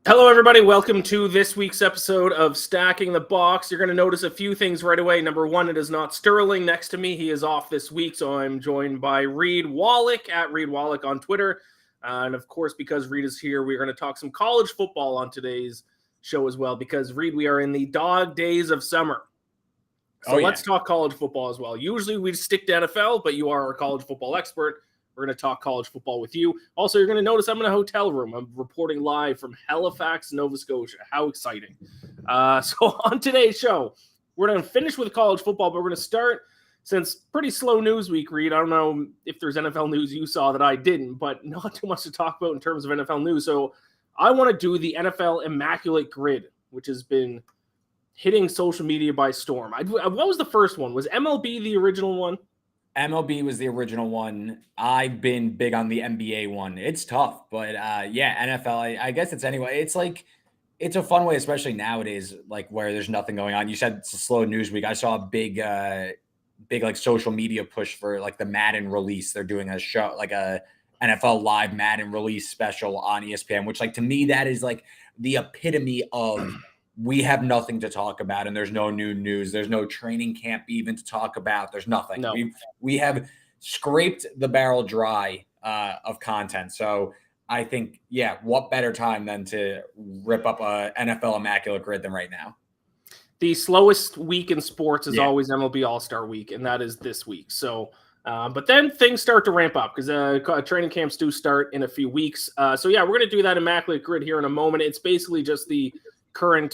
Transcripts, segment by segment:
Hello, everybody. Welcome to this week's episode of Stacking the Box. You're going to notice a few things right away. Number one, it is not Sterling next to me. He is off this week, so I'm joined by Reed Wallach at Reed Wallach on Twitter. And of course, because Reed is here, we're going to talk some college football on today's show as well. Because, Reed, we are in the dog days of summer. So let's talk college football as well. Usually we stick to NFL, but you are our college football expert. We're going to talk college football with you. Also, you're going to notice I'm in a hotel room. I'm reporting live from Halifax, Nova Scotia. How exciting. So on today's show, we're going to finish with college football, but we're going to start, since pretty slow news week, Reed. I don't know if there's NFL news you saw that I didn't, but not too much to talk about in terms of NFL news. So I want to do the NFL Immaculate Grid, which has been hitting social media by storm. What was the first one? Was MLB the original one? MLB was the original one. I've been big on the NBA one. It's tough, but NFL, I guess it's anyway. It's like, it's a fun way, especially nowadays, like where there's nothing going on. You said it's a slow news week. I saw a big like social media push for like the Madden release. They're doing a show, like a NFL live Madden release special on ESPN, which like to me, that is like the epitome of we have nothing to talk about and there's no new news. There's no training camp even to talk about. There's nothing. No. We have scraped the barrel dry of content. So I think, what better time than to rip up a NFL Immaculate Grid than right now? The slowest week in sports is always MLB All-Star Week, and that is this week. So, but then things start to ramp up because training camps do start in a few weeks. We're going to do that Immaculate Grid here in a moment. It's basically just the current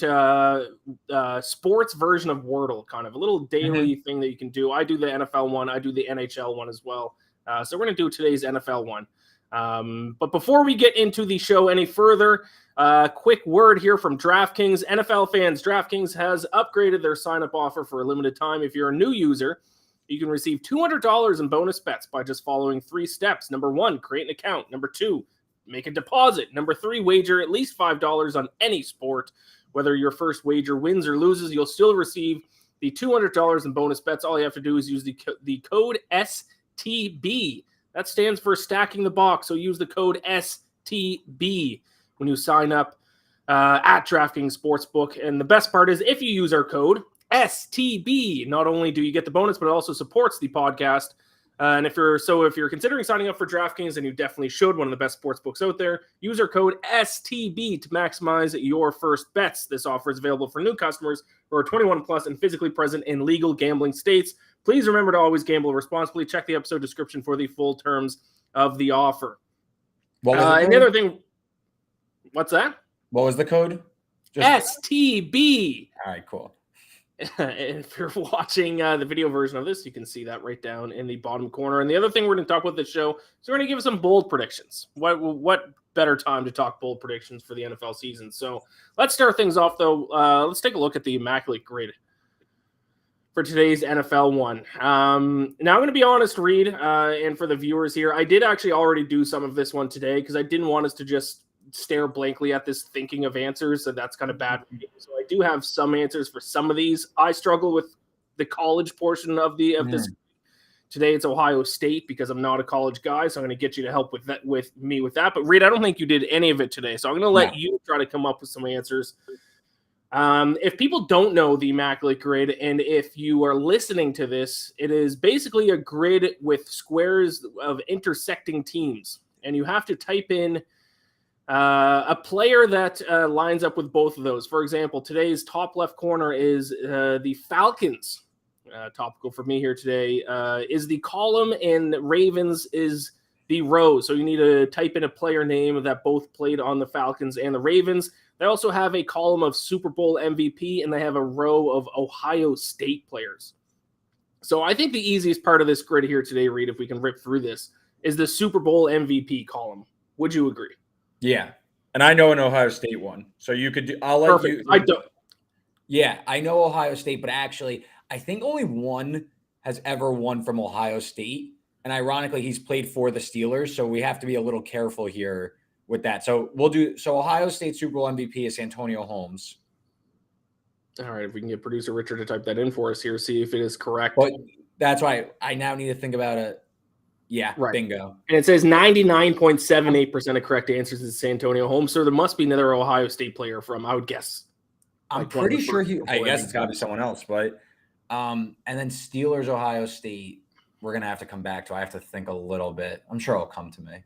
sports version of Wordle, kind of a little daily thing that you can do. I do the NFL one. I do the NHL one as well. So we're going to do today's NFL one. But before we get into the show any further, quick word here from DraftKings. NFL fans, DraftKings has upgraded their sign-up offer for a limited time. If you're a new user, you can receive $200 in bonus bets by just following 3 steps. Number 1, create an account. Number 2, make a deposit. Number 3, wager at least $5 on any sport. Whether your first wager wins or loses, you'll still receive the $200 in bonus bets. All you have to do is use the code STB. That stands for Stacking the Box. So use the code STB when you sign up at DraftKings Sportsbook. And the best part is if you use our code STB, not only do you get the bonus, but it also supports the podcast. And if you're considering signing up for DraftKings, then you definitely should. One of the best sports books out there. Use our code STB to maximize your first bets. This offer is available for new customers who are 21 plus and physically present in legal gambling states. Please remember to always gamble responsibly. Check the episode description for the full terms of the offer. What was and the other thing, what's that? What was the code? STB. All right, cool. And if you're watching the video version of this, you can see that right down in the bottom corner. And the other thing we're going to talk about this show is we're going to give some bold predictions. What better time to talk bold predictions for the NFL season? So let's start things off, though. Let's take a look at the Immaculate Grid for today's NFL one. Now, I'm going to be honest, Reed, and for the viewers here, I did actually already do some of this one today because I didn't want us to just stare blankly at this thinking of answers, so that's kind of bad. So I do have some answers for some of these. I struggle with the college portion of this. Today it's Ohio State because I'm not a college guy, so I'm going to get you to help with that. But Reed, I don't think you did any of it today, so I'm going to let you try to come up with some answers. If people don't know the Immaculate Grid, and if you are listening to this, it is basically a grid with squares of intersecting teams, and you have to type in a player that lines up with both of those. For example, today's top left corner is the Falcons. Topical for me here today is the column, and Ravens is the row. So you need to type in a player name that both played on the Falcons and the Ravens. They also have a column of Super Bowl MVP, and they have a row of Ohio State players. So I think the easiest part of this grid here today, Reed, if we can rip through this, is the Super Bowl MVP column. Would you agree? Yeah. And I know an Ohio State one. So you could do, I'll let Perfect. you. I don't. Yeah, I know Ohio State, but actually, I think only one has ever won from Ohio State. And ironically, he's played for the Steelers. So we have to be a little careful here with that. So Ohio State Super Bowl MVP is Antonio Holmes. All right. If we can get producer Richard to type that in for us here, see if it is correct. But that's why I now need to think about it. Yeah, Right. bingo. And it says 99.78% of correct answers is San Antonio home. So there must be another Ohio State player from, I would guess. I'm like one of the pretty sure first I before guess MVP. it's got to be someone else, but and then Steelers, Ohio State, we're going to have to come back to. I have to think a little bit. I'm sure it'll come to me.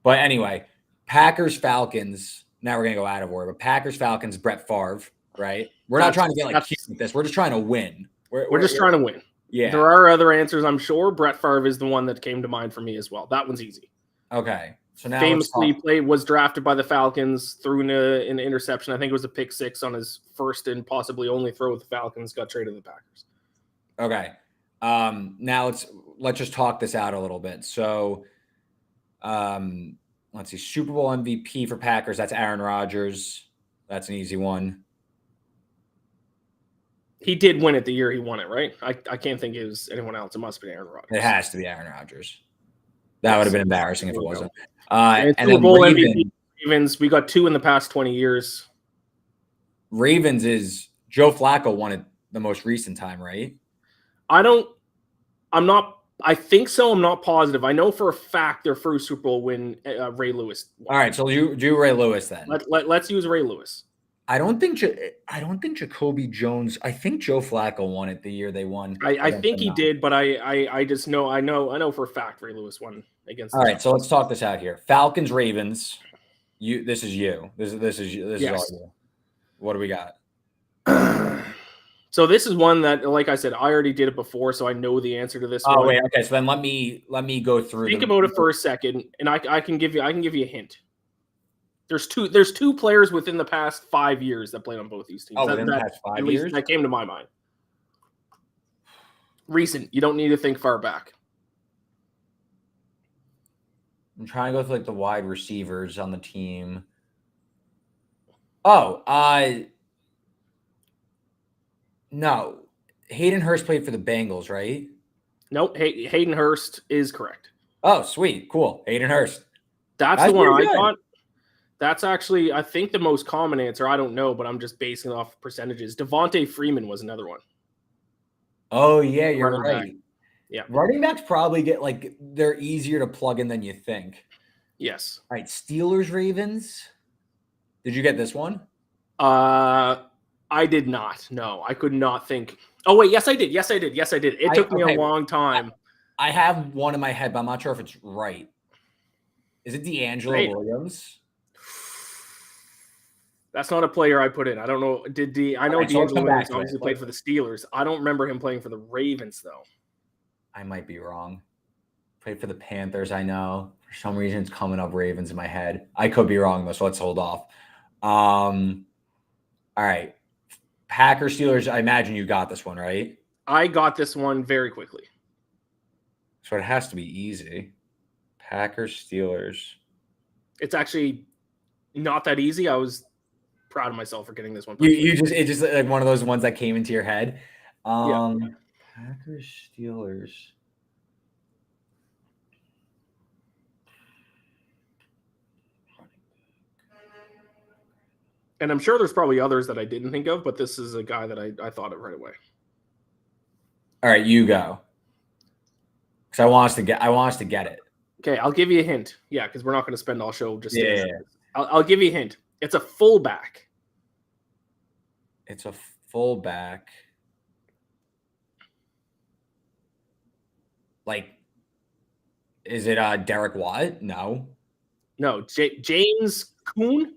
But anyway, Packers, Falcons. Now we're going to go out of order. But Packers, Falcons, Brett Favre, right? We're not trying to get like cute with this. We're just trying to win. We're just trying to win. Yeah. There are other answers, I'm sure. Brett Favre is the one that came to mind for me as well. That one's easy. Okay. So now famously was drafted by the Falcons, threw an interception. I think it was a pick six on his first and possibly only throw with the Falcons, got traded to the Packers. Okay. Now let's just talk this out a little bit. So let's see. Super Bowl MVP for Packers. That's Aaron Rodgers. That's an easy one. He did win it the year he won it, right? I can't think it was anyone else. It must have been Aaron Rodgers. It has to be Aaron Rodgers. That would have been embarrassing if it wasn't. And Super Bowl MVP Ravens. We got 2 in the past 20 years. Ravens is Joe Flacco won it the most recent time, right? I think so. I'm not positive. I know for a fact their first Super Bowl win, Ray Lewis won. All right, so you do Ray Lewis then. Let's use Ray Lewis. I don't think Jacoby Jones. I think Joe Flacco won it the year they won. I think he did, but I just know I know for a fact Ray Lewis won against. All right, so let's talk this out here. Falcons, Ravens. This is you. This is all you. What do we got? So this is one that, like I said, I already did it before, so I know the answer to this. Oh one. wait, okay. So then let me go through. Think about it for a second, and I can give you a hint. There's two players within the past 5 years that played on both these teams. Within the past 5 years? That came to my mind. Recent. You don't need to think far back. I'm trying to go through like the wide receivers on the team. Oh, no. Hayden Hurst played for the Bengals, right? Nope. Hayden Hurst is correct. Oh, sweet. Cool. Hayden Hurst. That's the one I thought. That's actually, I think, the most common answer. I don't know, but I'm just basing it off percentages. Devontae Freeman was another one. Oh, yeah, you're right. Back. Yeah. Running backs probably get they're easier to plug in than you think. Yes. All right. Steelers, Ravens. Did you get this one? I did not. No, I could not think. Oh, wait. Yes, I did. It took me a long time. I have one in my head, but I'm not sure if it's right. Is it D'Angelo Williams? That's not a player I put in. I don't know. I know D'Angelo Williams obviously played for the Steelers. I don't remember him playing for the Ravens, though. I might be wrong. Played for the Panthers, I know. For some reason, it's coming up Ravens in my head. I could be wrong, though, so let's hold off. All right. Packers, Steelers, I imagine you got this one, right? I got this one very quickly. So it has to be easy. Packers, Steelers. It's actually not that easy. I was proud of myself for getting this one. It's just like one of those ones that came into your head. Yeah. Packers, Steelers. And I'm sure there's probably others that I didn't think of, but this is a guy that I thought of right away. All right, you go. Because I want us to get it. Okay, I'll give you a hint. Yeah, because we're not going to spend all show just. Yeah. I'll give you a hint. It's a fullback. It's a fullback. Like, is it Derek Watt? No. No, James Kuhn.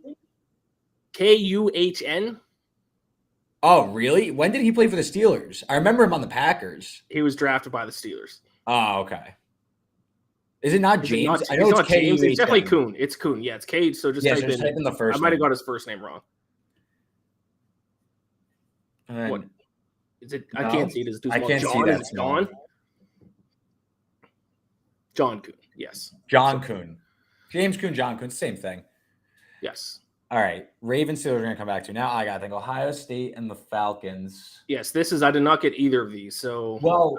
Kuhn. Oh, really? When did he play for the Steelers? I remember him on the Packers. He was drafted by the Steelers. Oh, okay. Is it not James? I know it's James. It's definitely Kuhn. It's Kuhn. Yeah, it's Cade. So just type in the first. I might have got his first name wrong. What is it? No, I can't see it. I can't see that. John. John Kuhn. Yes. John Kuhn. James Kuhn. John Kuhn. Same thing. Yes. All right. Ravens, Steelers are going to come back to. Now I got to think Ohio State and the Falcons. Yes, I did not get either of these. So, well,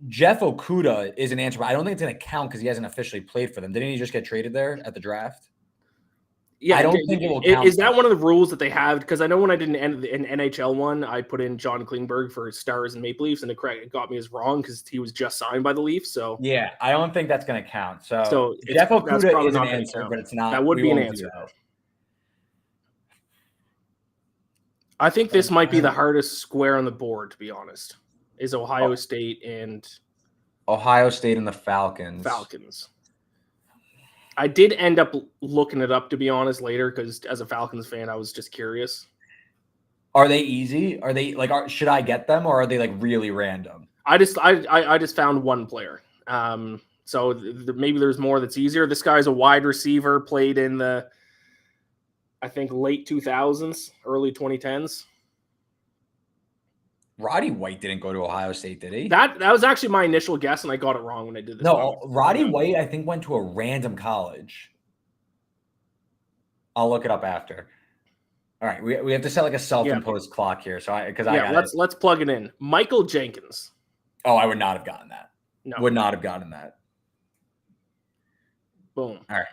Jeff Okudah is an answer, but I don't think it's going to count because he hasn't officially played for them. Didn't he just get traded there at the draft? Yeah, I don't think it will count. Is that one of the rules that they have? Because I know when I did an NHL one, I put in John Klingberg for Stars and Maple Leafs, and it got me as wrong because he was just signed by the Leafs. So yeah, I don't think that's going to count. So Jeff Okuda is an answer, but it's not. That would be an answer. I think this might be the hardest square on the board, to be honest. Is Ohio State and the Falcons. I did end up looking it up, to be honest, later because as a Falcons fan, I was just curious. Are they easy? Are they should I get them or are they like really random? I just found one player. So maybe there's more that's easier. This guy's a wide receiver, played in the, I think, late 2000s, early 2010s. Roddy White didn't go to Ohio State, did he? That was actually my initial guess, and I got it wrong when I did this. No, Roddy White, I think, went to a random college. I'll look it up after. All right, we have to set like a self-imposed clock here, so let's plug it in. Michael Jenkins. Oh, I would not have gotten that. No, would not have gotten that. Boom. All right.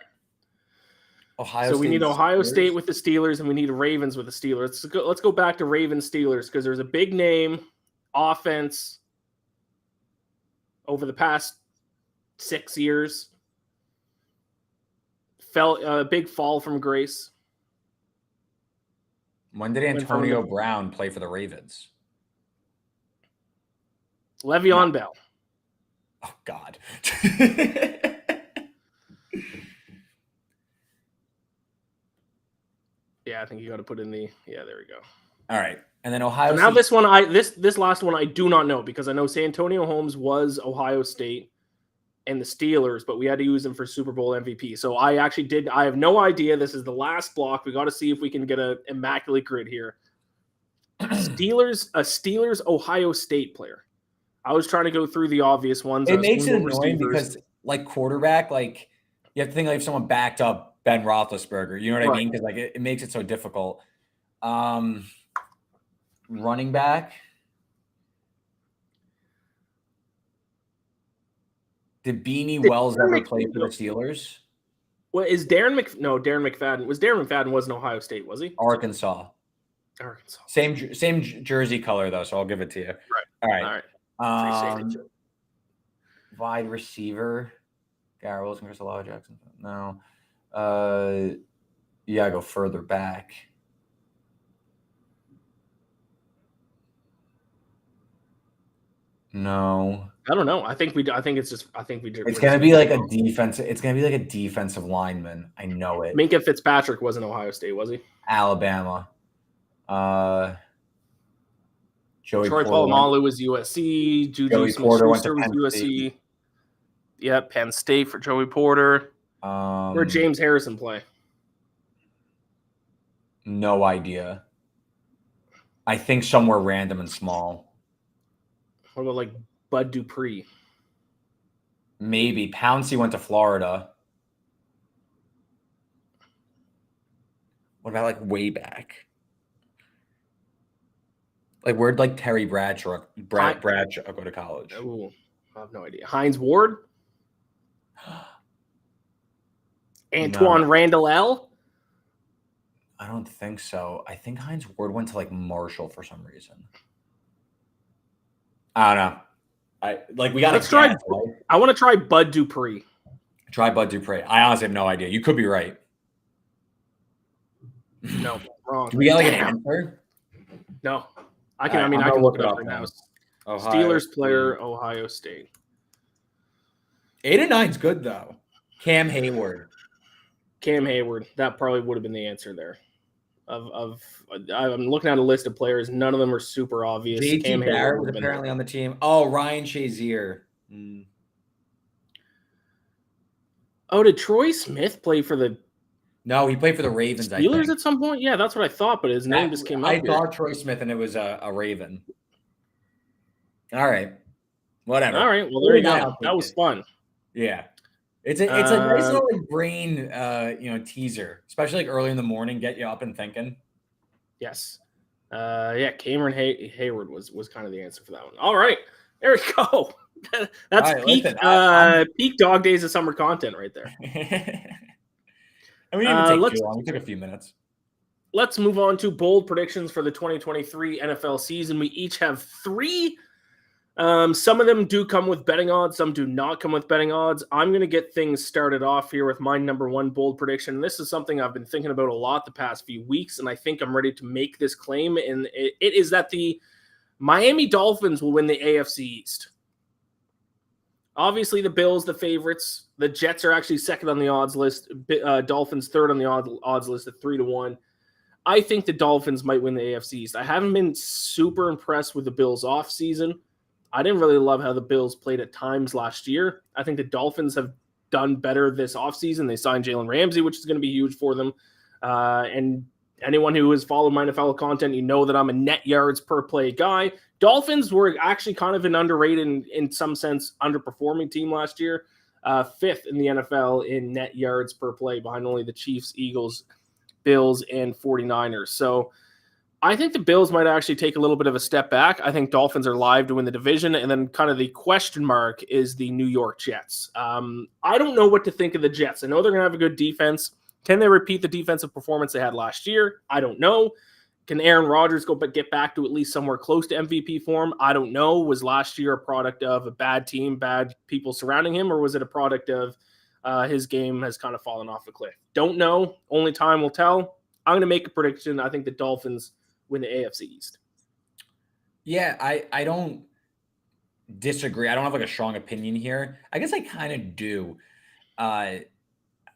So we need Ohio State with the Steelers, and we need Ravens with the Steelers. Let's go back to Ravens Steelers because there's a big name offense over the past 6 years. Fell a big fall from grace. When did Antonio Brown play for the Ravens? Le'Veon Bell. Oh God. Yeah, I think you got to put in the. Yeah, there we go. All right, and then Ohio. So now this one, this last one, I do not know because I know Santonio Holmes was Ohio State and the Steelers, but we had to use him for Super Bowl MVP. So I actually did. I have no idea. This is the last block. We got to see if we can get an immaculate grid here. Steelers Ohio State player. I was trying to go through the obvious ones. It makes it annoying because, like, quarterback, like you have to think like if someone backed up Ben Roethlisberger, you know what I mean? Because like it makes it so difficult. Running back. Did Beanie Wells ever play for the Steelers? Well, is Darren McFadden? Darren McFadden wasn't Ohio State, was he? Arkansas. Same jersey color though, so I'll give it to you. Right. All right. Wide receiver. Garrett Wilson, Chris Olave Jackson. No. Yeah, go further back. No. I don't know. I think we did. It's gonna be like a defense. It's gonna be like a defensive lineman. I know it. Minka Fitzpatrick wasn't Ohio State, was he? Alabama. Troy Polamalu was USC. Juju Smith-Schuster was USC. Yep, Penn State for Joey Porter. Where'd James Harrison play? No idea. I think somewhere random and small. What about like Bud Dupree? Maybe. Pouncey went to Florida. What about like way back? Like where'd like Terry Bradshaw go to college? Ooh, I have no idea. Hines Ward? Antoine Randall L? I don't think so. I think Hines Ward went to like Marshall for some reason. I don't know. We got to try. I want to try Bud Dupree. Try Bud Dupree. I honestly have no idea. You could be right. No, wrong. Do we get like an answer? No, I can. I can look it up right now. Steelers player, Ohio State. 8 and 9's good though. Cam Hayward. That probably would have been the answer there. I'm looking at a list of players. None of them are super obvious. JT Barrett was apparently on the team. Oh, Ryan Shazier. Oh, did Troy Smith play for the? No, he played for the Ravens. Steelers at some point. Yeah, that's what I thought, but his name just came out. I thought Troy Smith, and it was a Raven. All right, whatever. All right, well there you go. That was fun. Yeah. It's a nice little like brain teaser, especially like early in the morning, get you up and thinking. Yes. Cameron Hayward was kind of the answer for that one. All right. There we go. That's peak dog days of summer content right there. And we didn't even take too long. We took a few minutes. Let's move on to bold predictions for the 2023 NFL season. We each have 3. Some of them do come with betting odds. Some do not come with betting odds. I'm going to get things started off here with my number 1 bold prediction. This is something I've been thinking about a lot the past few weeks, and I think I'm ready to make this claim. And it is that the Miami Dolphins will win the AFC East. Obviously, the Bills, the favorites. The Jets are actually second on the odds list. Dolphins third on the odds list at 3-1. I think the Dolphins might win the AFC East. I haven't been super impressed with the Bills offseason. I didn't really love how the Bills played at times last year. I think the Dolphins have done better this offseason. They signed Jalen Ramsey, which is going to be huge for them. And anyone who has followed my NFL content, you know that I'm a net yards per play guy. Dolphins were actually kind of an underrated, in some sense, underperforming team last year. 5th in the NFL in net yards per play, behind only the Chiefs, Eagles, Bills, and 49ers. So I think the Bills might actually take a little bit of a step back. I think Dolphins are live to win the division. And then kind of the question mark is the New York Jets. I don't know what to think of the Jets. I know they're going to have a good defense. Can they repeat the defensive performance they had last year? I don't know. Can Aaron Rodgers get back to at least somewhere close to MVP form? I don't know. Was last year a product of a bad team, bad people surrounding him, or was it a product of his game has kind of fallen off a cliff? Don't know. Only time will tell. I'm going to make a prediction. I think the Dolphins win the AFC East. Yeah, I don't disagree. I don't have like a strong opinion here. I guess I kind of do.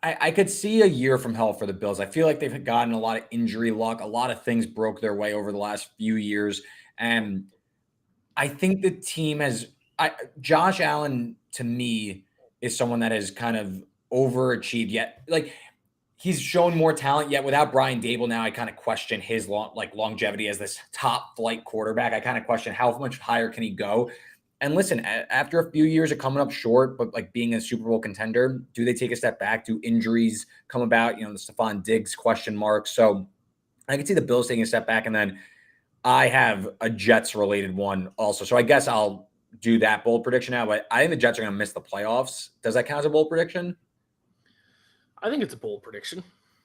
I could see a year from hell for the Bills. I feel like they've gotten a lot of injury luck. A lot of things broke their way over the last few years. And I think the team has Josh Allen, to me, is someone that has kind of overachieved yet. Like, he's shown more talent, yet without Brian Dable now, I kind of question his longevity as this top flight quarterback. I kind of question how much higher can he go. And listen, after a few years of coming up short, but like being a Super Bowl contender, do they take a step back? Do injuries come about? You know, the Stephon Diggs question mark. So I can see the Bills taking a step back. And then I have a Jets related one also. So I guess I'll do that bold prediction now, but I think the Jets are going to miss the playoffs. Does that count as a bold prediction? I think it's a bold prediction.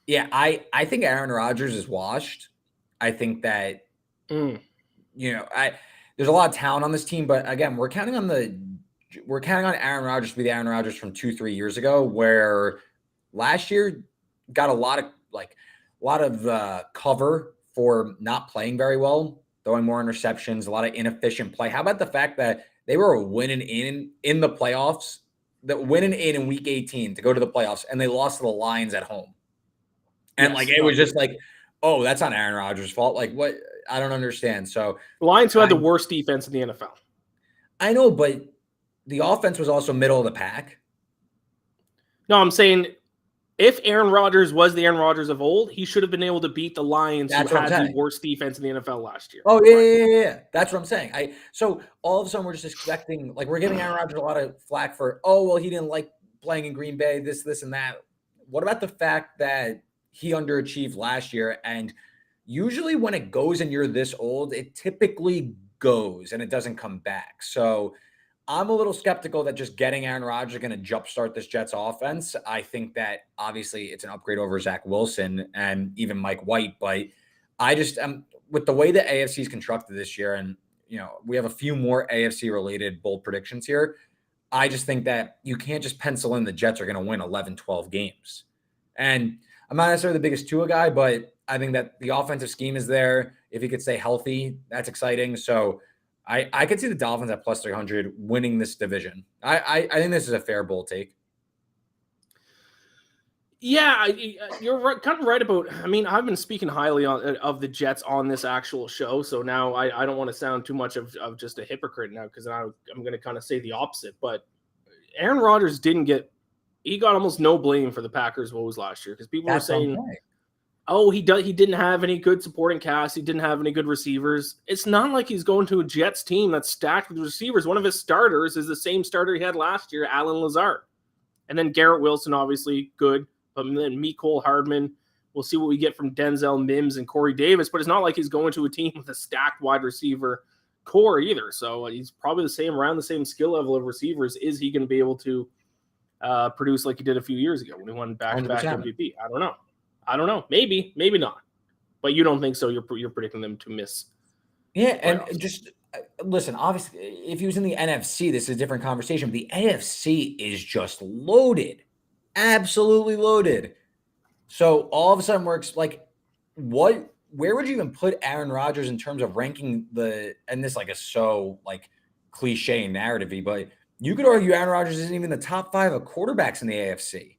Yeah, I think Aaron Rodgers is washed. I think that, there's a lot of talent on this team, but again, we're counting on Aaron Rodgers to be the Aaron Rodgers from 2-3 years ago, where last year got a lot of cover for not playing very well, throwing more interceptions, a lot of inefficient play. How about the fact that they were winning in the playoffs, winning in week 18 to go to the playoffs, and they lost to the Lions at home. And it was just like, oh, that's not Aaron Rodgers' fault. Like, what? I don't understand. So Lions, who had the worst defense in the NFL. I know, but the offense was also middle of the pack. No, I'm saying if Aaron Rodgers was the Aaron Rodgers of old, he should have been able to beat the Lions, who had the worst defense in the NFL last year. Oh, yeah. That's what I'm saying. So all of a sudden we're just expecting, like, we're giving Aaron Rodgers a lot of flack for, oh, well, he didn't like playing in Green Bay, this, and that. What about the fact that he underachieved last year? And usually when it goes and you're this old, it typically goes and it doesn't come back. So I'm a little skeptical that just getting Aaron Rodgers is going to jumpstart this Jets offense. I think that obviously it's an upgrade over Zach Wilson and even Mike White, but I just with the way the AFC is constructed this year, and we have a few more AFC related bold predictions here. I just think that you can't just pencil in the Jets are going to win 11, 12 games. And I'm not necessarily the biggest Tua guy, but I think that the offensive scheme is there. If he could stay healthy, that's exciting. So I could see the Dolphins at plus 300 winning this division. I think this is a fair bold take. Yeah, you're kind of right about. I mean, I've been speaking highly of the Jets on this actual show, so now I don't want to sound too much of just a hypocrite now, because I'm going to kind of say the opposite. But Aaron Rodgers he got almost no blame for the Packers' woes last year, because people were saying, oh, he didn't have any good supporting cast. He didn't have any good receivers. It's not like he's going to a Jets team that's stacked with receivers. One of his starters is the same starter he had last year, Allen Lazard. And then Garrett Wilson, obviously good. But then Mecole Hardman. We'll see what we get from Denzel Mims and Corey Davis. But it's not like he's going to a team with a stacked wide receiver core either. So he's probably around the same skill level of receivers. Is he going to be able to produce like he did a few years ago when he won back-to-back MVP? I don't know. I don't know. Maybe not. But you don't think so. You're predicting them to miss. Yeah, playoffs. and just listen, obviously, if he was in the NFC, this is a different conversation. But the AFC is just loaded, absolutely loaded. So all of a sudden, like, where would you even put Aaron Rodgers in terms of ranking and this like is so like cliche and narrative-y, but you could argue Aaron Rodgers isn't even the top 5 of quarterbacks in the AFC.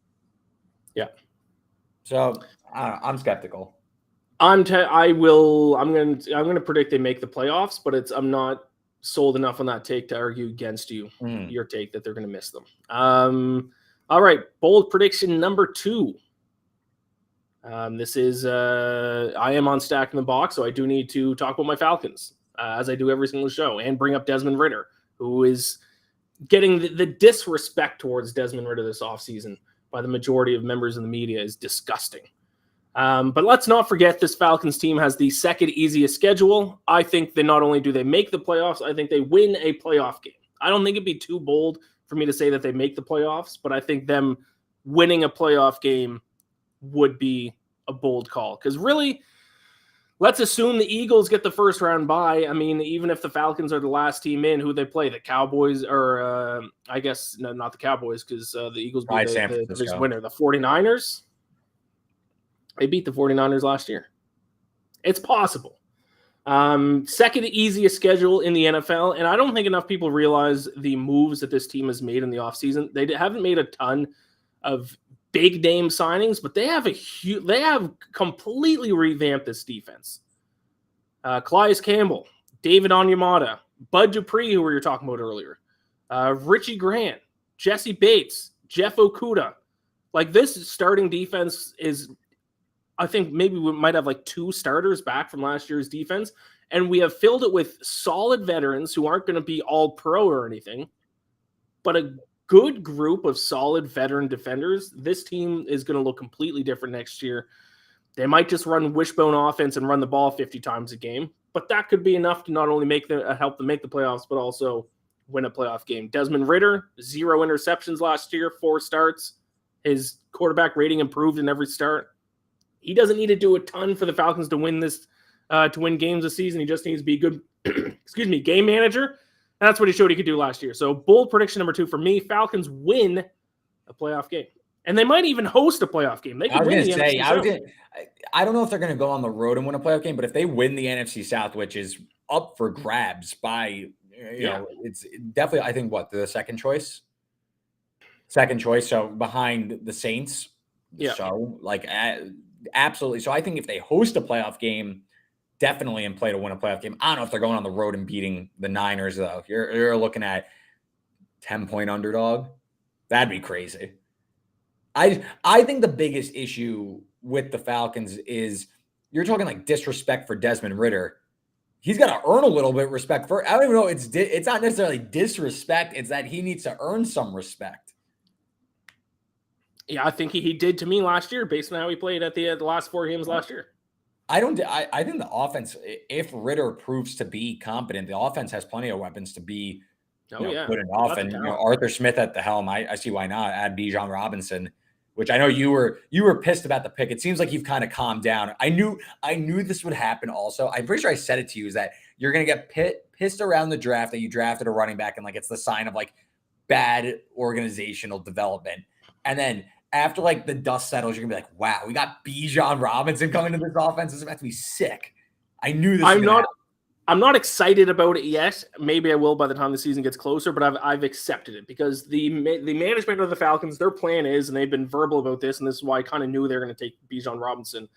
Yeah. So I'm skeptical. I'm gonna predict they make the playoffs, but I'm not sold enough on that take to argue against your take that they're gonna miss them. All right, bold prediction number 2. This is I am on Stack in the Box, so I do need to talk about my Falcons, as I do every single show, and bring up Desmond Ridder, who is getting the disrespect towards Desmond Ridder this offseason by the majority of members of the media is disgusting. But let's not forget this Falcons team has the second easiest schedule. I think that not only do they make the playoffs, I think they win a playoff game. I don't think it'd be too bold for me to say that they make the playoffs, but I think them winning a playoff game would be a bold call. Because really, let's assume the Eagles get the first round bye. I mean, even if the Falcons are the last team in, who they play, the Cowboys, or I guess not the Cowboys, because the Eagles beat the division winner, the 49ers. They beat the 49ers last year. It's possible. Second easiest schedule in the NFL, and I don't think enough people realize the moves that this team has made in the offseason. They haven't made a ton of big name signings, but they have completely revamped this defense. Calais Campbell, David Onyemata, Bud Dupree, who we were talking about earlier, Richie Grant, Jesse Bates, Jeff Okudah. Like, this starting defense is, I think maybe we might have like 2 starters back from last year's defense, and we have filled it with solid veterans who aren't going to be all pro or anything, but a good group of solid veteran defenders. This team is going to look completely different next year. They might just run wishbone offense and run the ball 50 times a game, but that could be enough to not only help them make the playoffs, but also win a playoff game. Desmond Ridder, 0 interceptions last year, 4 starts. His quarterback rating improved in every start. He doesn't need to do a ton for the Falcons to win games this season. He just needs to be a good, game manager. That's what he showed he could do last year. So bold prediction number 2 for me: Falcons win a playoff game, and they might even host a playoff game. They could win the NFC South. I don't know if they're going to go on the road and win a playoff game, but if they win the NFC South, which is up for grabs by, it's definitely, I think, the second choice. So behind the Saints. Yeah. So absolutely. So I think if they host a playoff game, definitely in play to win a playoff game. I don't know if they're going on the road and beating the Niners, though. You're looking at 10-point underdog. That'd be crazy. I think the biggest issue with the Falcons is you're talking like disrespect for Desmond Ridder. He's got to earn a little bit of respect for. I don't even know. It's not necessarily disrespect. It's that he needs to earn some respect. Yeah, I think he did to me last year based on how he played at the last 4 games last year. I think the offense, if Ridder proves to be competent, the offense has plenty of weapons to be good enough. And Arthur Smith at the helm, I see why not. Add Bijan Robinson, which I know you were pissed about the pick. It seems like you've kind of calmed down. I knew this would happen also. I'm pretty sure I said it to you, is that you're going to get pissed around the draft that you drafted a running back, and like it's the sign of like bad organizational development. And then after like the dust settles, you're gonna be like, wow, we got Bijan Robinson coming to this offense. This is about to be sick. I knew this. I'm not excited about it yet. Maybe I will by the time the season gets closer, but I've accepted it because the management of the Falcons, their plan is, and they've been verbal about this, and this is why I kind of knew they were going to take Bijan Robinson,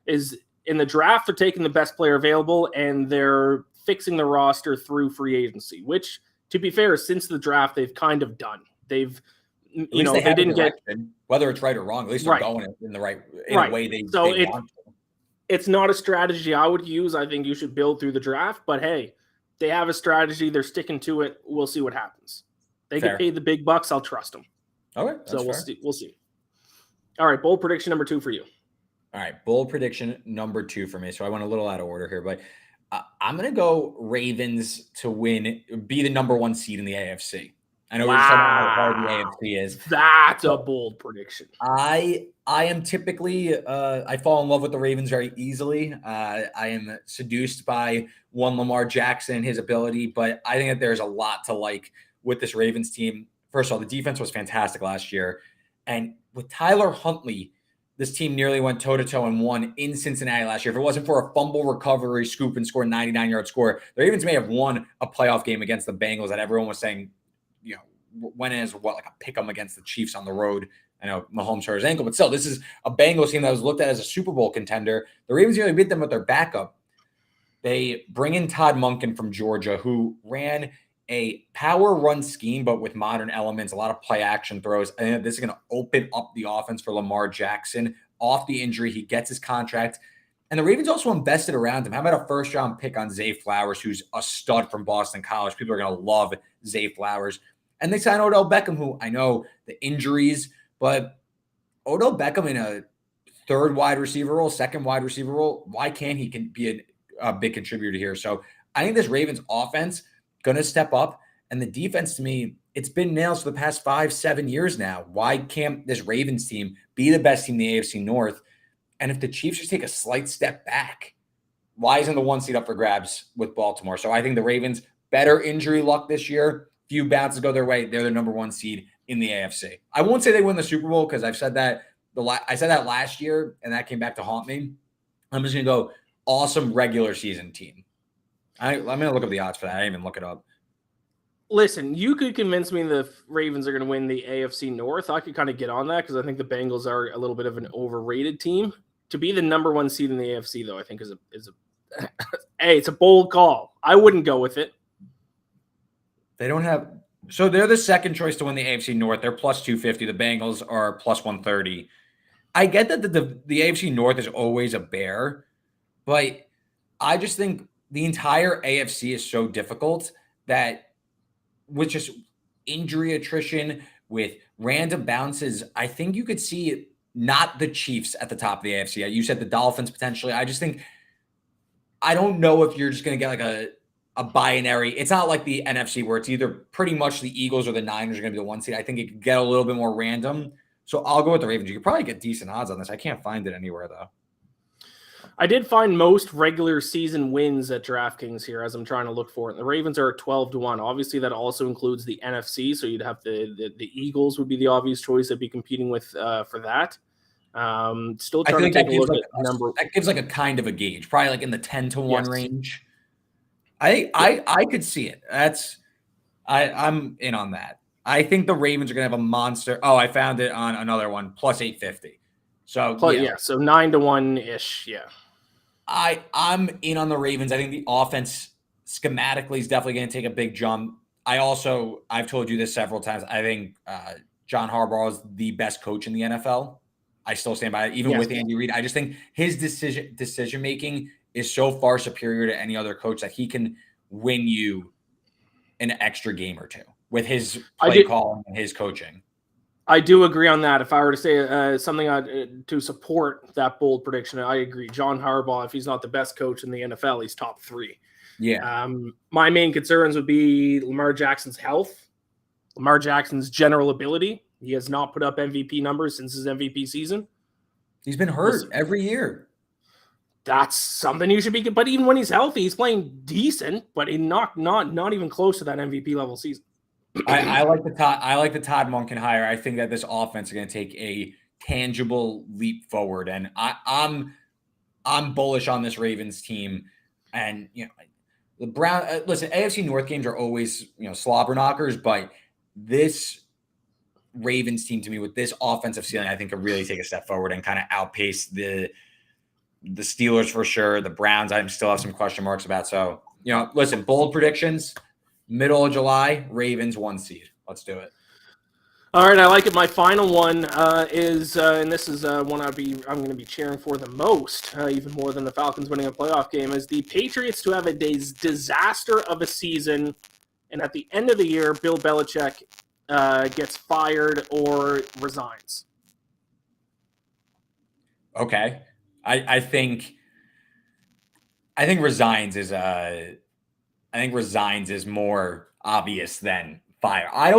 is in the draft, they're taking the best player available, and they're fixing the roster through free agency, which, to be fair, since the draft, they've kind of done. They didn't get, whether it's right or wrong, at least they're going in the right a way they want to. It's not a strategy I would use. I think you should build through the draft, but hey, they have a strategy. They're sticking to it. We'll see what happens. They get paid the big bucks. I'll trust them. Okay. So we'll see. All right. Bold prediction number 2 for you. All right. Bold prediction number 2 for me. So I went a little out of order here, but I'm going to go Ravens to be the number 1 seed in the AFC. I know we're just talking about how hard the AFC is. That's a bold prediction. I am typically I fall in love with the Ravens very easily. I am seduced by one Lamar Jackson, his ability, but I think that there's a lot to like with this Ravens team. First of all, the defense was fantastic last year, and with Tyler Huntley, this team nearly went toe-to-toe and won in Cincinnati last year. If it wasn't for a fumble recovery, scoop, and score 99-yard score, the Ravens may have won a playoff game against the Bengals that everyone was saying, went in as like a pick 'em against the Chiefs on the road. I know Mahomes hurt his ankle, but still, this is a Bengals team that was looked at as a Super Bowl contender. The Ravens nearly beat them with their backup. They bring in Todd Monken from Georgia, who ran a power run scheme, but with modern elements, a lot of play action throws. I think this is going to open up the offense for Lamar Jackson. Off the injury, he gets his contract. And the Ravens also invested around him. How about a first-round pick on Zay Flowers, who's a stud from Boston College? People are going to love Zay Flowers. And they signed Odell Beckham, who I know the injuries, but Odell Beckham in a third wide receiver role, second wide receiver role, why can't he be a big contributor here? So I think this Ravens offense going to step up. And the defense, to me, it's been nails for the past 5-7 years now. Why can't this Ravens team be the best team in the AFC North? And if the Chiefs just take a slight step back, why isn't the 1 seed up for grabs with Baltimore? So I think the Ravens, better injury luck this year. Few bounces go their way. They're the number 1 seed in the AFC. I won't say they win the Super Bowl because I've said that. I said that last year, and that came back to haunt me. I'm just going to go awesome regular season team. I'm going to look up the odds for that. I didn't even look it up. Listen, you could convince me the Ravens are going to win the AFC North. I could kind of get on that because I think the Bengals are a little bit of an overrated team. To be the number 1 seed in the AFC, though, I think is a hey, it's a bold call. I wouldn't go with it. They don't have – so they're the second choice to win the AFC North. They're plus 250. The Bengals are plus 130. I get that the AFC North is always a bear, but I just think the entire AFC is so difficult that with just injury attrition, with random bounces, I think you could see not the Chiefs at the top of the AFC. You said the Dolphins potentially. I just think – I don't know if you're just going to get like a binary. It's not like the NFC where it's either pretty much the Eagles or the Niners are going to be the 1 seed. I think it could get a little bit more random. So I'll go with the Ravens. You could probably get decent odds on this. I can't find it anywhere, though. I did find most regular season wins at DraftKings here as I'm trying to look for it. The Ravens are at 12-1. Obviously, that also includes the NFC. So you'd have the Eagles would be the obvious choice that'd be competing with for that. Still trying to take a look at number. That gives like a kind of a gauge, probably like in the 10-1 range. I could see it. I'm in on that. I think the Ravens are going to have a monster. Oh, I found it on another one, plus 850. So so 9-1-ish. Yeah. I'm in on the Ravens. I think the offense schematically is definitely going to take a big jump. I've told you this several times. I think John Harbaugh is the best coach in the NFL. I still stand by it, even with Andy Reid. I just think his decision making is so far superior to any other coach that he can win you an extra game or two with his play calling and his coaching. I do agree on that. If I were to say something to support that bold prediction, I agree. John Harbaugh, if he's not the best coach in the NFL, he's top 3. Yeah. My main concerns would be Lamar Jackson's health, Lamar Jackson's general ability. He has not put up MVP numbers since his MVP season. He's been hurt every year. That's something you should be. But even when he's healthy, he's playing decent, but not even close to that MVP level season. I like the Todd Monken hire. I think that this offense is going to take a tangible leap forward, and I'm bullish on this Ravens team. And the Brown. Listen, AFC North games are always slobber knockers, but this Ravens team, to me, with this offensive ceiling, I think could really take a step forward and kind of outpace the Steelers for sure. The Browns, I still have some question marks about. So listen, bold predictions. Middle of July, Ravens 1 seed. Let's do it. All right, I like it. My final one is, and this is one I'm going to be cheering for the most, even more than the Falcons winning a playoff game, is the Patriots to have a disaster of a season, and at the end of the year, Bill Belichick gets fired or resigns. Okay, I think resigns is resigns is more obvious than fire. I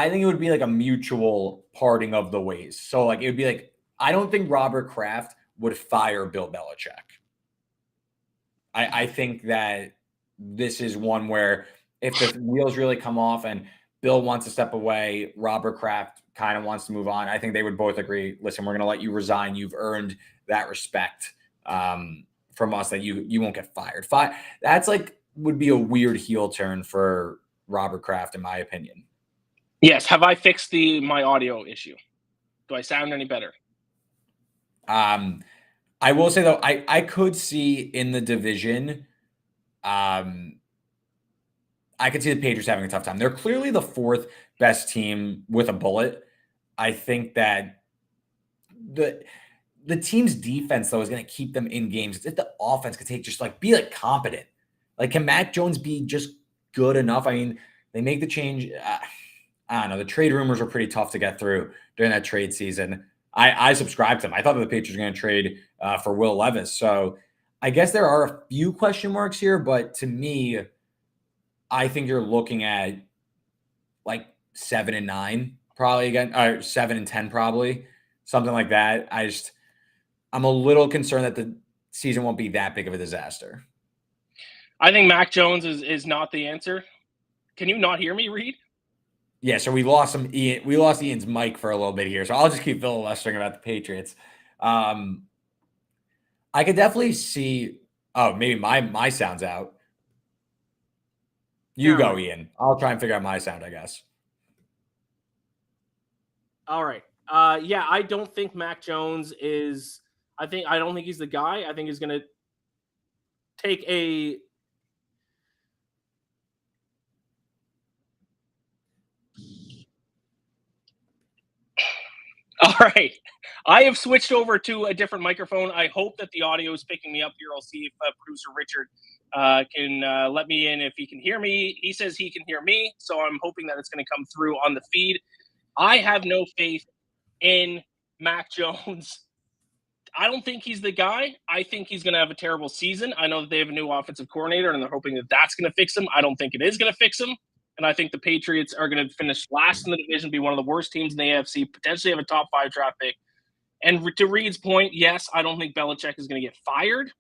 think it would be like a mutual parting of the ways. So like, it would be like, I don't think Robert Kraft would fire Bill Belichick. I think that this is one where if the wheels really come off and Bill wants to step away, Robert Kraft kind of wants to move on, I think they would both agree, listen, we're going to let you resign. You've earned that respect from us that you won't get fired. That's like would be a weird heel turn for Robert Kraft, in my opinion. Yes. Have I fixed my audio issue? Do I sound any better? I will say, though, I could see in the division, I could see the Patriots having a tough time. They're clearly the fourth best team with a bullet. I think that the team's defense, though, is going to keep them in games. It's if the offense could be like competent. Like, can Mac Jones be just good enough? I mean, they make the change. I don't know. The trade rumors were pretty tough to get through during that trade season. I subscribed to them. I thought that the Patriots were going to trade for Will Levis. So I guess there are a few question marks here, but to me, I think you're looking at like 7-9 probably again, or 7-10 probably, something like that. I'm a little concerned that the season won't be that big of a disaster. I think Mac Jones is not the answer. Can you not hear me, Reed? Yeah, so we lost Iain. We lost Ian's mic for a little bit here, so I'll just keep filibustering about the Patriots. I could definitely see. Oh, maybe my sound's out. You go, Iain. I'll try and figure out my sound, I guess. All right. Yeah, I don't think Mac Jones is. I don't think he's the guy. I think he's going to take a. All right. I have switched over to a different microphone. I hope that the audio is picking me up here. I'll see if producer Richard can let me in if he can hear me. He says he can hear me, so I'm hoping that it's going to come through on the feed. I have no faith in Mac Jones. I don't think he's the guy. I think he's going to have a terrible season. I know that they have a new offensive coordinator, and they're hoping that that's going to fix him. I don't think it is going to fix him. And I think the Patriots are going to finish last in the division, be one of the worst teams in the AFC, potentially have a top 5 draft pick. And to Reed's point, yes, I don't think Belichick is going to get fired.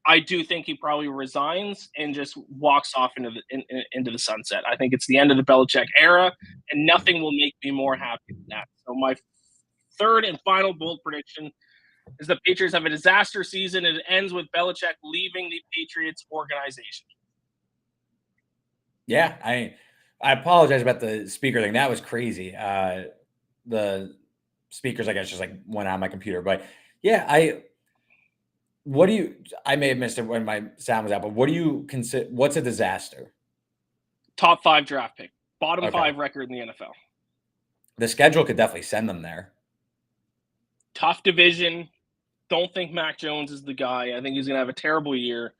I do think he probably resigns and just walks off into the sunset. I think it's the end of the Belichick era, and nothing will make me more happy than that. So my third and final bold prediction is the Patriots have a disaster season, and it ends with Belichick leaving the Patriots organization. Yeah, I apologize about the speaker thing. That was crazy. The speakers, I guess, just like went on my computer. But yeah, I may have missed it when my sound was out, but what do you consider? What's a disaster? Top 5 draft pick, bottom 5 record in the NFL. The schedule could definitely send them there. Tough division. Don't think Mac Jones is the guy. I think he's going to have a terrible year.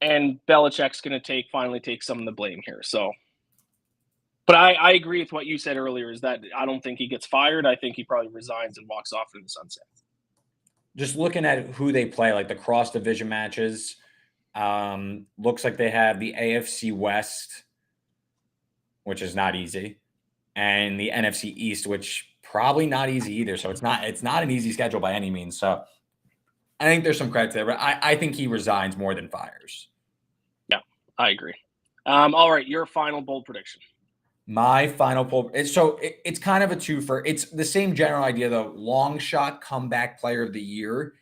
And Belichick's going to finally take some of the blame here. So, but I agree with what you said earlier, is that I don't think he gets fired. I think he probably resigns and walks off into the sunset. Just looking at who they play, like the cross division matches, looks like they have the AFC West, which is not easy, and the NFC East, which probably not easy either. So it's not an easy schedule by any means. So I think there's some credit there, but I think he resigns more than fires. Yeah, I agree. All right, your final bold prediction. My final poll. It's kind of a twofer. It's the same general idea, though. Long shot comeback player of the year.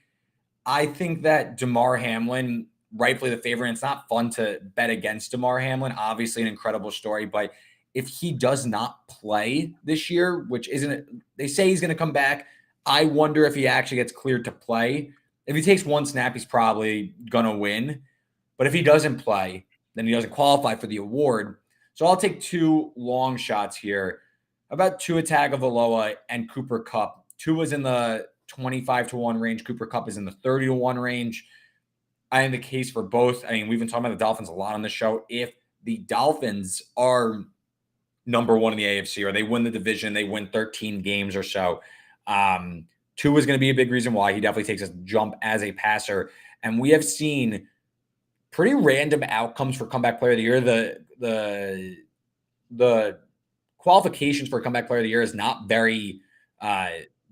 I think that DeMar Hamlin, rightfully the favorite. It's not fun to bet against DeMar Hamlin. Obviously, an incredible story, but if he does not play this year, which isn't, they say he's going to come back. I wonder if he actually gets cleared to play. If he takes one snap, he's probably going to win. But if he doesn't play, then he doesn't qualify for the award. So I'll take 2 long shots here. About Tua Tagovailoa and Cooper Kupp. Tua's in the 25-1 range. Cooper Kupp is in the 30-1 range. I am the case for both. I mean, we've been talking about the Dolphins a lot on the show. If the Dolphins are number 1 in the AFC, or they win the division, they win 13 games or so, Tua is going to be a big reason why. He definitely takes a jump as a passer. And we have seen pretty random outcomes for comeback player of the year. The the qualifications for comeback player of the year is not very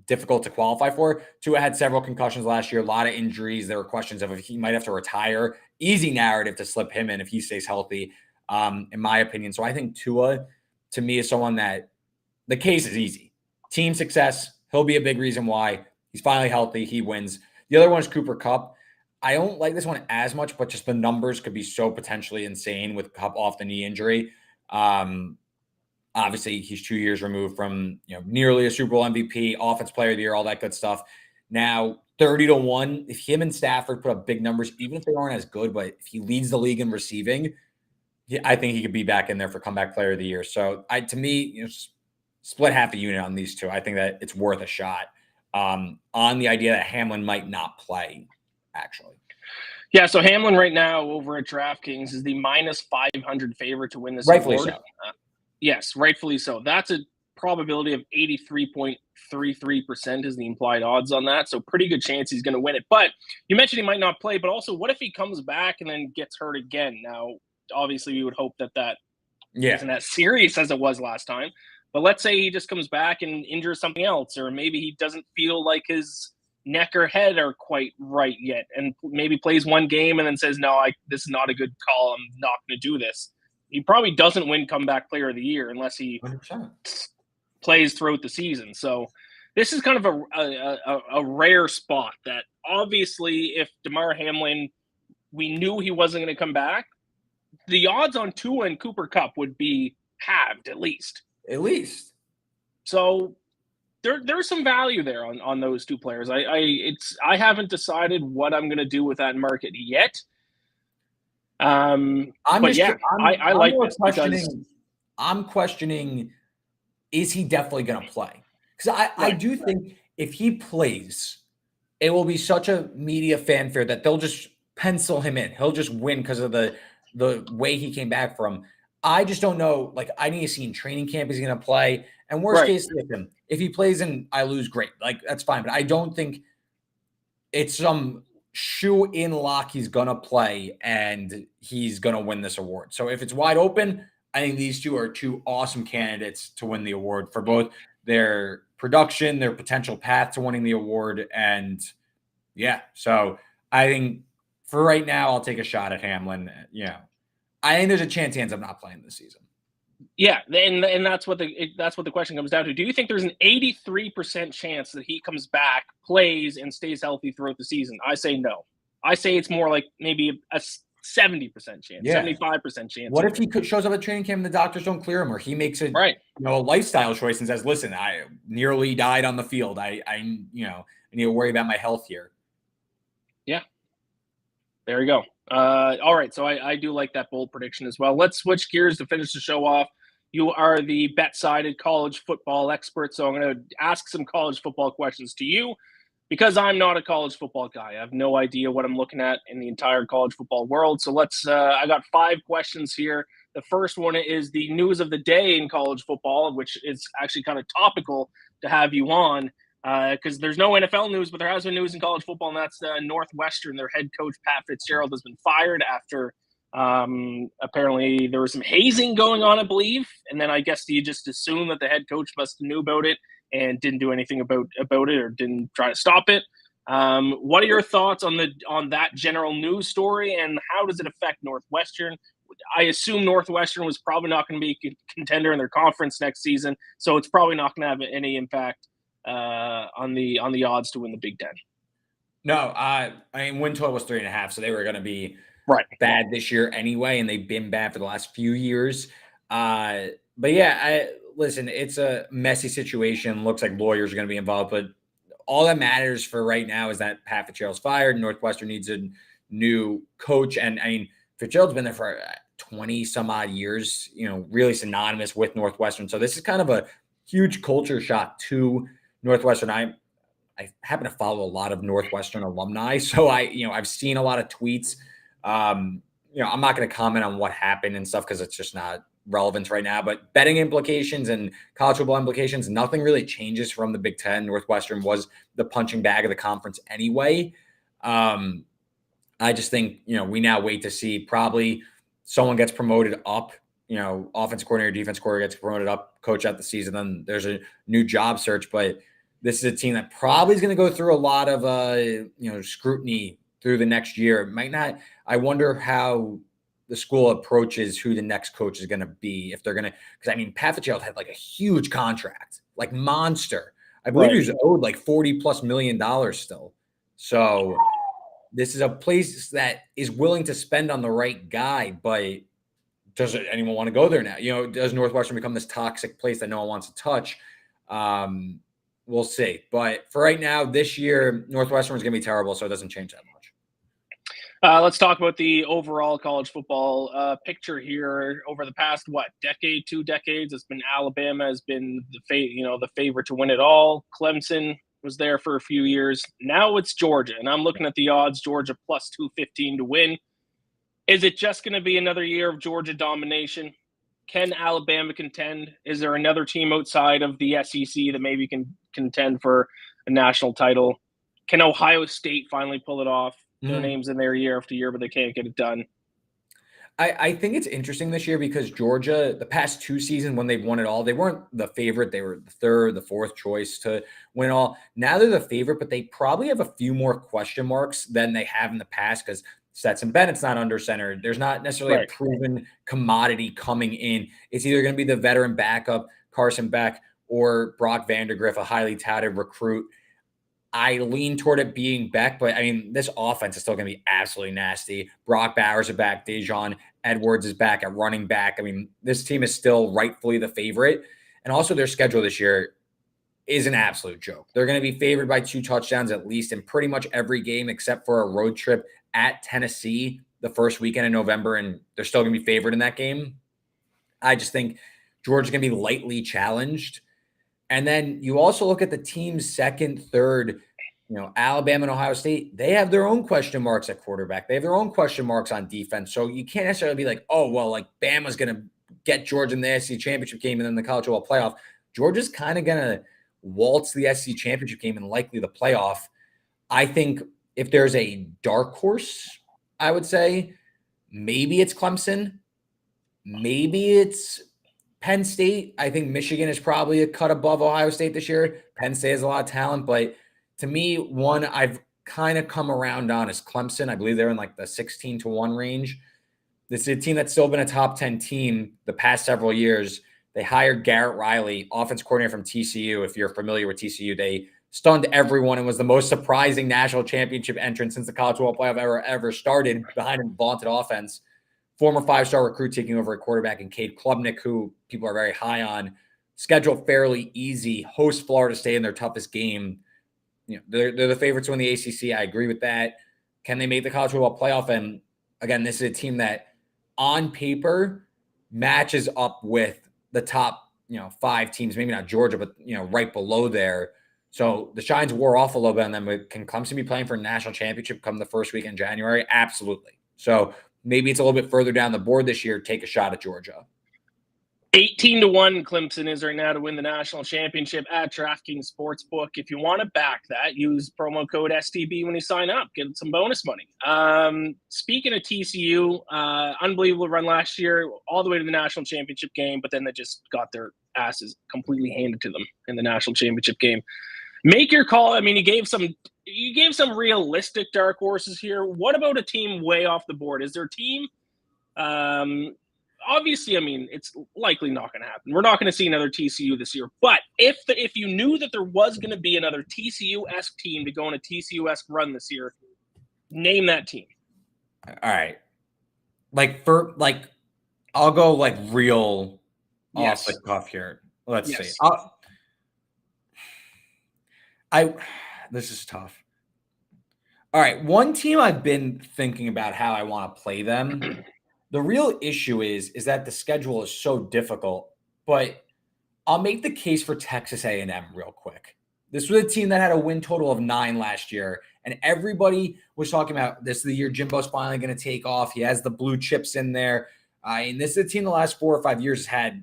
difficult to qualify for. Tua had several concussions last year, a lot of injuries. There were questions of if he might have to retire. Easy narrative to slip him in if he stays healthy, in my opinion. So I think Tua, to me, is someone that the case is easy. Team success, he'll be a big reason why. He's finally healthy, he wins. The other one is Cooper Kupp. I don't like this one as much, but just the numbers could be so potentially insane with Kupp off the knee injury. Obviously, he's 2 years removed from nearly a Super Bowl MVP, Offensive Player of the Year, all that good stuff. Now, 30-1, if him and Stafford put up big numbers, even if they aren't as good, but if he leads the league in receiving, I think he could be back in there for Comeback Player of the Year. So, to me, split half a unit on these two. I think that it's worth a shot on the idea that Hamlin might not play, actually. Yeah, so Hamlin right now over at DraftKings is the minus 500 favorite to win this Rightfully award. so. Yes, rightfully so. That's a probability of 83.33% is the implied odds on that. So pretty good chance he's going to win it. But you mentioned he might not play, but also what if he comes back and then gets hurt again? Now, obviously, we would hope that isn't as serious as it was last time. But let's say he just comes back and injures something else, or maybe he doesn't feel like his neck or head are quite right yet, and maybe plays one game and then says, no, this is not a good call. I'm not going to do this. He probably doesn't win Comeback Player of the Year unless he 100%. plays throughout the season. So this is kind of a rare spot that obviously if DeMar Hamlin, we knew he wasn't going to come back, the odds on Tua and Cooper Kupp would be halved at least. At least. So there's some value there on those two players. I haven't decided what I'm going to do with that market yet. I'm like this because I'm questioning, is he definitely going to play? Because I do think if he plays, it will be such a media fanfare that they'll just pencil him in. He'll just win because of the way he came back from. I just don't know. Like, I need to see in training camp, is he going to play? And worst case, if he plays and I lose, great. Like, that's fine. But I don't think it's some shoe-in lock he's going to play and he's going to win this award. So if it's wide open, I think these two are two awesome candidates to win the award for both their production, their potential path to winning the award. And, so I think for right now, I'll take a shot at Hamlin. I think there's a chance he ends up not playing this season. Yeah, and that's what the question comes down to. Do you think there's an 83% chance that he comes back, plays, and stays healthy throughout the season? I say no. I say it's more like maybe a 70% chance, 75% chance. What if he shows up at training camp and the doctors don't clear him, or he makes a lifestyle choice and says, "Listen, I nearly died on the field. I need to worry about my health here." Yeah, there you go. All right, so I do like that bold prediction as well. Let's switch gears to finish the show off. You are the bet-sided college football expert, so I'm going to ask some college football questions to you because I'm not a college football guy. I have no idea what I'm looking at in the entire college football world. So I got 5 questions here. The first one is the news of the day in college football, which is actually kind of topical to have you on. Because there's no NFL news, but there has been news in college football, and that's Northwestern. Their head coach, Pat Fitzgerald, has been fired after apparently there was some hazing going on, I believe. And then I guess you just assume that the head coach must have knew about it and didn't do anything about it or didn't try to stop it. What are your thoughts on that general news story, and how does it affect Northwestern? I assume Northwestern was probably not going to be a contender in their conference next season, so it's probably not going to have any impact on the odds to win the Big Ten. No, I mean, win total was 3.5, so they were going to be bad this year anyway, and they've been bad for the last few years. But listen, it's a messy situation. Looks like lawyers are going to be involved, but all that matters for right now is that Pat Fitzgerald's fired. Northwestern needs a new coach, and I mean, Fitzgerald's been there for 20 some odd years. Really synonymous with Northwestern. So this is kind of a huge culture shock to Northwestern. I happen to follow a lot of Northwestern alumni, so I've seen a lot of tweets. I'm not going to comment on what happened and stuff because it's just not relevant right now. But betting implications and college football implications, nothing really changes from the Big Ten. Northwestern was the punching bag of the conference anyway. I just think we now wait to see. Probably someone gets promoted up offensive coordinator, defense coordinator gets promoted up, coach out the season, then there's a new job search. But this is a team that probably is going to go through a lot of, scrutiny through the next year. It might not. I wonder how the school approaches who the next coach is going to be. If they're going to, because Pat Fitzgerald had like a huge contract, like monster. I believe he was owed like $40+ million still. So this is a place that is willing to spend on the right guy, but does anyone want to go there now? Does Northwestern become this toxic place that no one wants to touch? We'll see. But for right now, this year, Northwestern is going to be terrible, so it doesn't change that much. Let's talk about the overall college football picture here. Over the past, decade, 2 decades, it's been Alabama has been the favorite to win it all. Clemson was there for a few years. Now it's Georgia, and I'm looking at the odds. Georgia plus 215 to win. Is it just going to be another year of Georgia domination? Can Alabama contend? Is there another team outside of the SEC that maybe can contend for a national title? Can Ohio State finally pull it off? Their names in there year after year, but they can't get it done. I think it's interesting this year because Georgia, the past 2 seasons when they've won it all, they weren't the favorite. They were the third, the fourth choice to win it all. Now they're the favorite, but they probably have a few more question marks than they have in the past because Stetson Bennett's not under center. There's not necessarily a proven commodity coming in. It's either going to be the veteran backup, Carson Beck, or Brock Vandergriff, a highly touted recruit. I lean toward it being Beck, but this offense is still going to be absolutely nasty. Brock Bowers is back. Dejon Edwards is back at running back. This team is still rightfully the favorite. And also their schedule this year is an absolute joke. They're going to be favored by 2 touchdowns at least in pretty much every game except for a road trip at Tennessee the first weekend in November, and they're still going to be favored in that game. I just think Georgia's going to be lightly challenged. And then you also look at the team's second, third, Alabama and Ohio State. They have their own question marks at quarterback. They have their own question marks on defense. So you can't necessarily be like, Bama's going to get Georgia in the SEC championship game and then the college football playoff. Georgia's kind of going to waltz the SEC championship game and likely the playoff. I think if there's a dark horse, I would say maybe it's Clemson. Maybe it's Penn State. I think Michigan is probably a cut above Ohio State this year. Penn State has a lot of talent, but to me, one I've kind of come around on is Clemson. I believe they're in like the 16-1 range. This is a team that's still been a top 10 team the past several years. They hired Garrett Riley, offense coordinator from TCU. If you're familiar with TCU, they stunned everyone and was the most surprising national championship entrance since the college football playoff ever started behind a vaunted offense. Former 5-star recruit taking over at quarterback, and Cade Klubnik, who people are very high on. Schedule fairly easy. Host Florida State in their toughest game. They're the favorites to win the ACC. I agree with that. Can they make the college football playoff? And again, this is a team that on paper matches up with the top, 5 teams, maybe not Georgia, but, right below there. So the shines wore off a little bit on them. Can Clemson be playing for a national championship come the first week in January? Absolutely. So maybe it's a little bit further down the board this year. Take a shot at Georgia. 18-1 Clemson is right now to win the national championship at DraftKings Sportsbook. If you want to back that, use promo code STB when you sign up. Get some bonus money. Speaking of TCU, unbelievable run last year, all the way to the national championship game, but then they just got their asses completely handed to them in the national championship game. Make your call. You gave some realistic dark horses here. What about a team way off the board? Is there a team? Obviously, it's likely not going to happen. We're not going to see another TCU this year. But if you knew that there was going to be another TCU-esque team to go on a TCU-esque run this year, name that team. All right. I'll go real off the cuff here. Let's see. This is tough. All right. One team I've been thinking about how I want to play them. The real issue is that the schedule is so difficult, but I'll make the case for Texas A&M real quick. This was a team that had a win total of 9 last year, and everybody was talking about this is the year Jimbo's finally going to take off. He has the blue chips in there. And this is a team the last 4 or 5 years has had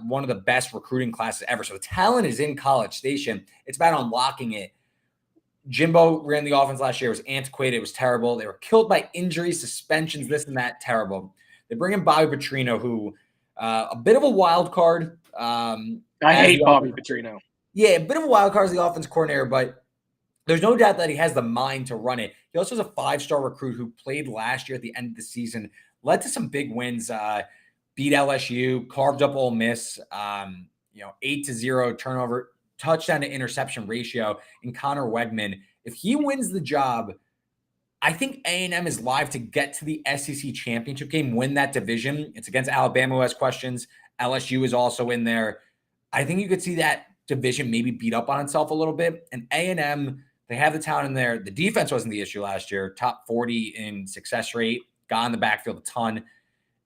one of the best recruiting classes ever. So the talent is in College Station. It's about unlocking it. Jimbo ran the offense last year. It was antiquated. It was terrible. They were killed by injuries, suspensions, this and that. Terrible. They bring in Bobby Petrino, who A bit of a wild card. I hate Bobby Petrino. Yeah, a bit of a wild card as the offense coordinator, but there's no doubt that he has the mind to run it. He also has a 5-star recruit who played last year at the end of the season, led to some big wins, beat LSU, carved up Ole Miss, 8-0 turnover, touchdown to interception ratio in Connor Wegman. If he wins the job, I think A&M is live to get to the SEC championship game, win that division. It's against Alabama, who has questions. LSU is also in there. I think you could see that division maybe beat up on itself a little bit. And A&M, they have the talent in there. The defense wasn't the issue last year. Top 40 in success rate, got in the backfield a ton.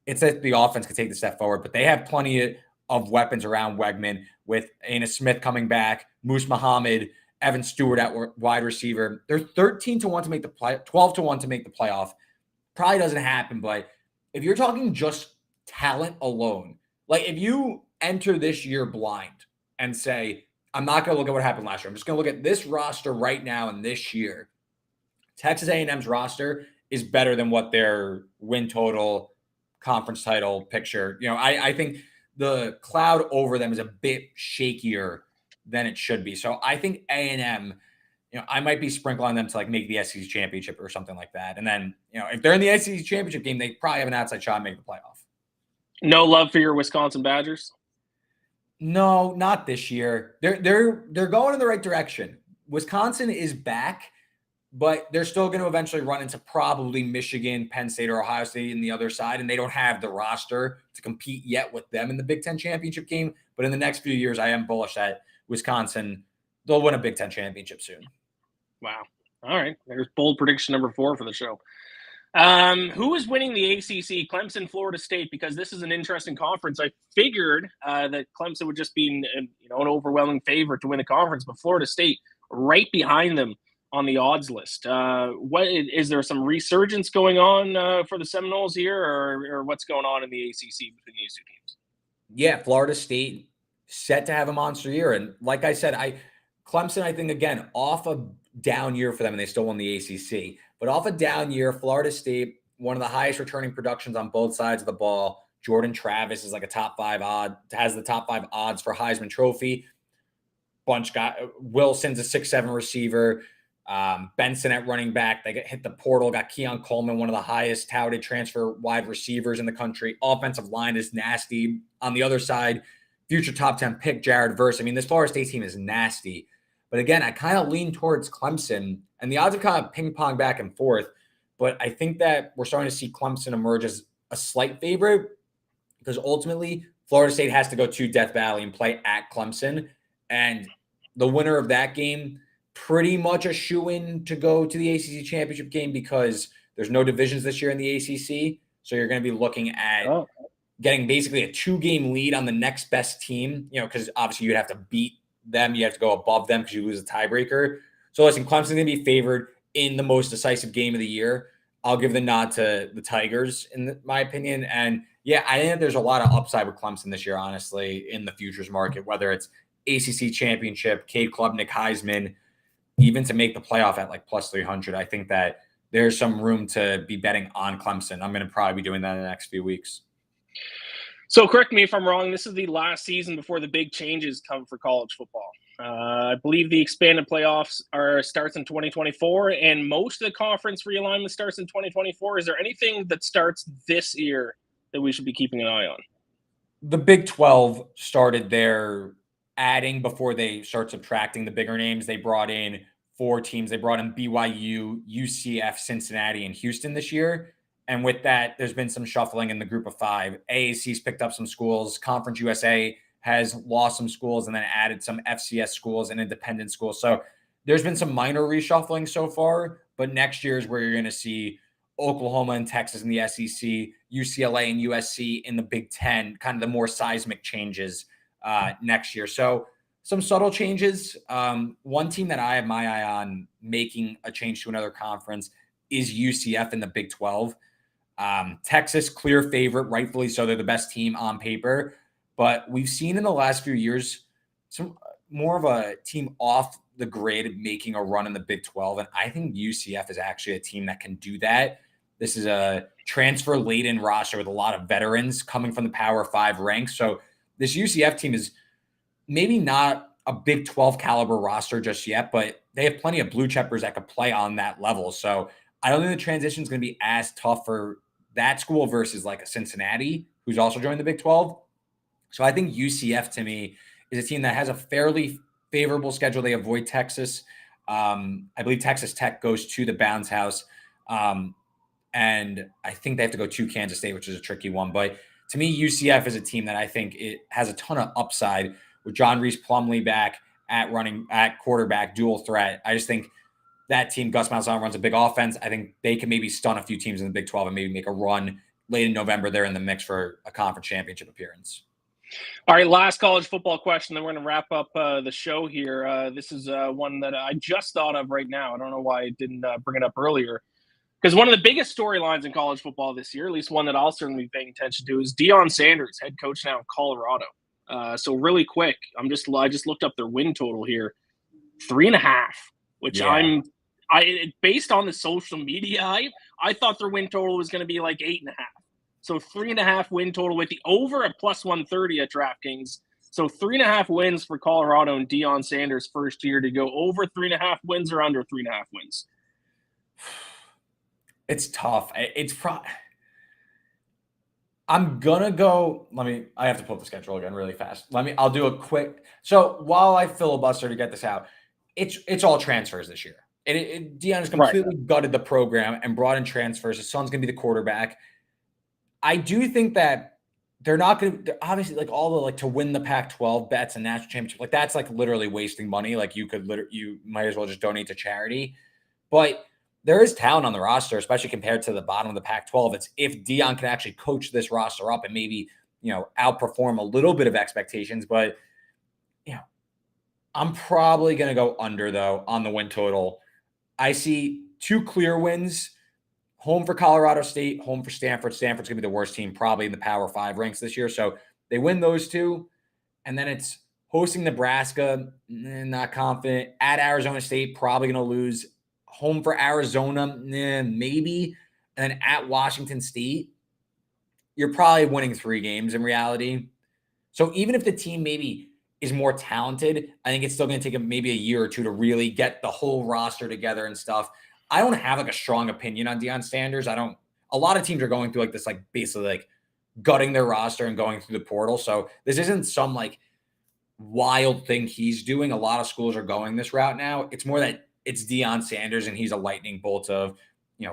It's that the offense could take the step forward, but they have plenty of weapons around Wegman with Aina Smith coming back, Moose Muhammad, Evan Stewart at wide receiver. They're 13-1 to make the play, 12-1 to make the playoff. Probably doesn't happen, but if you're talking just talent alone, like if you enter this year blind and say, I'm not going to look at what happened last year. I'm just going to look at this roster right now and this year. Texas A&M's roster is better than what their win total, conference title picture. I think the cloud over them is a bit shakier than it should be. So I think A&M, I might be sprinkling them to like make the SEC championship or something like that. And then, if they're in the SEC championship game, they probably have an outside shot to make the playoff. No love for your Wisconsin Badgers? No, not this year. They're going in the right direction. Wisconsin is back, but they're still going to eventually run into probably Michigan, Penn State, or Ohio State in the other side, and they don't have the roster to compete yet with them in the Big Ten championship game. But in the next few years, I am bullish that Wisconsin, they'll win a Big Ten championship soon. Wow. All right. There's bold prediction number 4 for the show. Who is winning the ACC? Clemson, Florida State, because this is an interesting conference. I figured that Clemson would just be an overwhelming favorite to win the conference, but Florida State right behind them on the odds list. What is there some resurgence going on for the Seminoles here, or what's going on in the ACC between these two teams? Yeah, Florida State set to have a monster year, and like I said, Clemson, I think again off a down year for them, and they still won the ACC. But off a down year, Florida State, one of the highest returning productions on both sides of the ball. Jordan Travis is like a top 5 odd, has the top 5 odds for Heisman Trophy. Wilson's a 6'7" receiver. Benson at running back. They hit the portal, got Keon Coleman, one of the highest touted transfer wide receivers in the country. Offensive line is nasty. On the other side, future top 10 pick Jared Verse. I mean, this Florida State team is nasty. But again, I kind of lean towards Clemson, and the odds have kind of ping-pong back and forth. But I think that we're starting to see Clemson emerge as a slight favorite because ultimately Florida State has to go to Death Valley and play at Clemson. And the winner of that game, pretty much a shoo-in to go to the ACC championship game because there's no divisions this year in the ACC. So you're going to be looking at getting basically a 2-game lead on the next best team, because obviously you'd have to beat them. You have to go above them because you lose a tiebreaker. So listen, Clemson's going to be favored in the most decisive game of the year. I'll give the nod to the Tigers in my opinion. And yeah, I think there's a lot of upside with Clemson this year, honestly, in the futures market, whether it's ACC championship, Cade Klubnik, Heisman, even to make the playoff at like plus 300. I think that there's some room to be betting on Clemson. I'm going to probably be doing that in the next few weeks. So correct me if I'm wrong. This is the last season before the big changes come for college football. I believe the expanded playoffs starts in 2024, and most of the conference realignment starts in 2024. Is there anything that starts this year that we should be keeping an eye on? The Big 12 started their adding before they start subtracting the bigger names. They brought in 4 teams. They brought in BYU, UCF, Cincinnati, and Houston this year. And with that, there's been some shuffling in the group of 5. AAC's picked up some schools. Conference USA has lost some schools and then added some FCS schools and independent schools. So there's been some minor reshuffling so far, but next year is where you're going to see Oklahoma and Texas in the SEC, UCLA and USC in the Big Ten, kind of the more seismic changes next year. So some subtle changes. One team that I have my eye on making a change to another conference is UCF in the Big 12. Texas, clear favorite, rightfully so. They're the best team on paper. But we've seen in the last few years some more of a team off the grid making a run in the Big 12. And I think UCF is actually a team that can do that. This is a transfer-laden roster with a lot of veterans coming from the Power 5 ranks. So this UCF team is maybe not a Big 12 caliber roster just yet, but they have plenty of blue chippers that could play on that level. So I don't think the transition is going to be as tough for that school versus like a Cincinnati, who's also joined the Big 12. So I think UCF to me is a team that has a fairly favorable schedule. They avoid Texas. I believe Texas Tech goes to the Bounce House. And I think they have to go to Kansas State, which is a tricky one. But to me, UCF is a team that I think it has a ton of upside with John Reese Plumlee back at quarterback, dual threat. I just think that team, Gus Malzahn, runs a big offense. I think they can maybe stun a few teams in the Big 12 and maybe make a run late in November. They're in the mix for a conference championship appearance. All right, last college football question, then we're going to wrap up the show here. This is one that I just thought of right now. I don't know why I didn't bring it up earlier. Because one of the biggest storylines in college football this year, at least one that I'll certainly be paying attention to, is Deion Sanders, head coach now in Colorado. So really quick, I just looked up their win total here, 3.5, which based on the social media hype, I thought their win total was going to be like 8.5. So 3.5 win total with the over at +130 at DraftKings. So 3.5 wins for Colorado and Deion Sanders' first year to go over 3.5 wins or under 3.5 wins. It's tough. I'm gonna go. I have to pull up the schedule again really fast. I'll do a quick. So while I filibuster to get this out, it's all transfers this year. Deion has completely gutted the program and brought in transfers. His son's gonna be the quarterback. I do think that they're not going to, obviously, like all the like to win the Pac-12 bets and national championship, like that's like literally wasting money. Like you might as well just donate to charity. But there is talent on the roster, especially compared to the bottom of the Pac-12. It's if Deion can actually coach this roster up and maybe, outperform a little bit of expectations. But, I'm probably going to go under though on the win total. I see 2 clear wins. Home for Colorado State, home for Stanford. Stanford's going to be the worst team probably in the Power 5 ranks this year. So they win those 2. And then it's hosting Nebraska, not confident. At Arizona State, probably going to lose. Home for Arizona, maybe. And then at Washington State, you're probably winning 3 games in reality. So even if the team maybe is more talented, I think it's still going to take maybe a year or 2 to really get the whole roster together and stuff. I don't have like a strong opinion on Deion Sanders. A lot of teams are going through like this, like basically like gutting their roster and going through the portal. So this isn't some like wild thing he's doing. A lot of schools are going this route now. It's more that it's Deion Sanders and he's a lightning bolt of,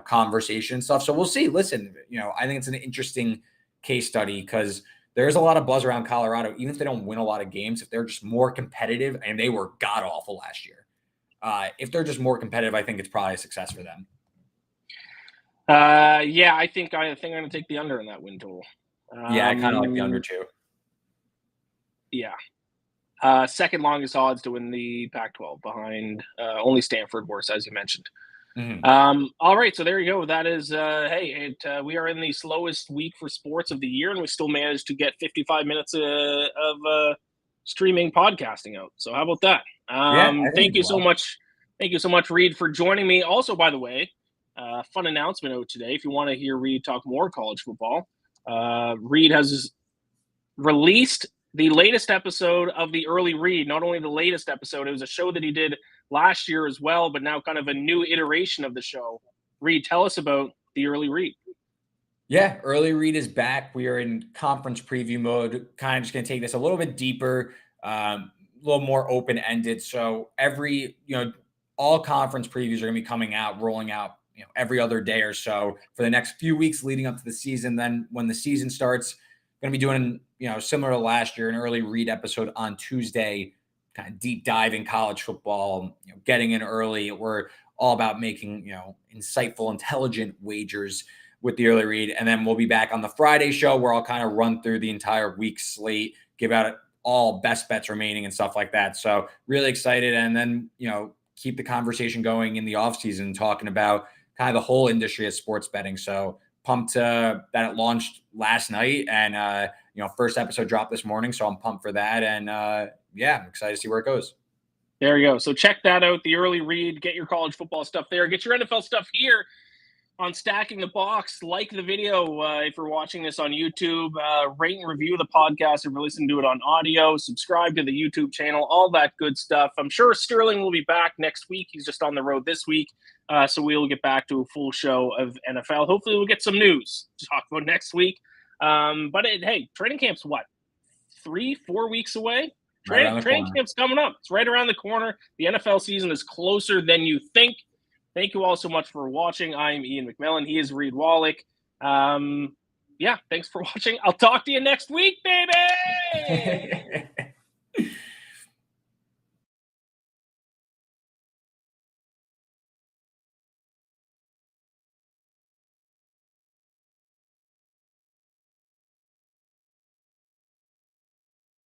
conversation and stuff. So we'll see. Listen, I think it's an interesting case study because there's a lot of buzz around Colorado, even if they don't win a lot of games, if they're just more competitive, and they were god awful last year. If they're just more competitive, I think it's probably a success for them. I think I'm going to take the under in that win total. I kind of like the under too. Yeah. Second longest odds to win the Pac-12 behind only Stanford, worse, as you mentioned. Mm-hmm. All right, so there you go. That is, we are in the slowest week for sports of the year, and we still managed to get 55 minutes of streaming podcasting out. So how about that? Thank you so much. Thank you so much, Reed, for joining me. Also, by the way, fun announcement out today. If you want to hear Reed talk more college football, Reed has released the latest episode of the Early Read. Not only the latest episode, it was a show that he did last year as well, but now kind of a new iteration of the show. Reed, tell us about the Early Read. Yeah, Early Read is back. We are in conference preview mode, kind of just going to take this a little bit deeper, a little more open-ended. So all conference previews are going to be coming out, rolling out, every other day or so for the next few weeks leading up to the season. Then when the season starts, going to be doing, similar to last year, an Early Read episode on Tuesday, kind of deep dive in college football, getting in early. We're all about making, insightful, intelligent wagers with the Early Read. And then we'll be back on the Friday show where I'll kind of run through the entire week slate, give out all best bets remaining and stuff like that. So really excited. And then, keep the conversation going in the off season, talking about kind of the whole industry of sports betting. So pumped that it launched last night and, first episode dropped this morning. So I'm pumped for that. And I'm excited to see where it goes. There you go. So check that out, the Early Read, get your college football stuff there, get your NFL stuff here. on Stacking the Box. Like the video if you're watching this on YouTube. Rate and review the podcast if you're listening to it on audio. Subscribe to the YouTube channel, all that good stuff. I'm sure Sterling will be back next week. He's just on the road this week. So we'll get back to a full show of NFL. Hopefully we'll get some news to talk about next week. Hey, training camp's what? 3-4 weeks away? Training camp's coming up. It's right around the corner. The NFL season is closer than you think. Thank you all so much for watching. I'm Iain MacMillan. He is Reed Wallach. Thanks for watching. I'll talk to you next week, baby!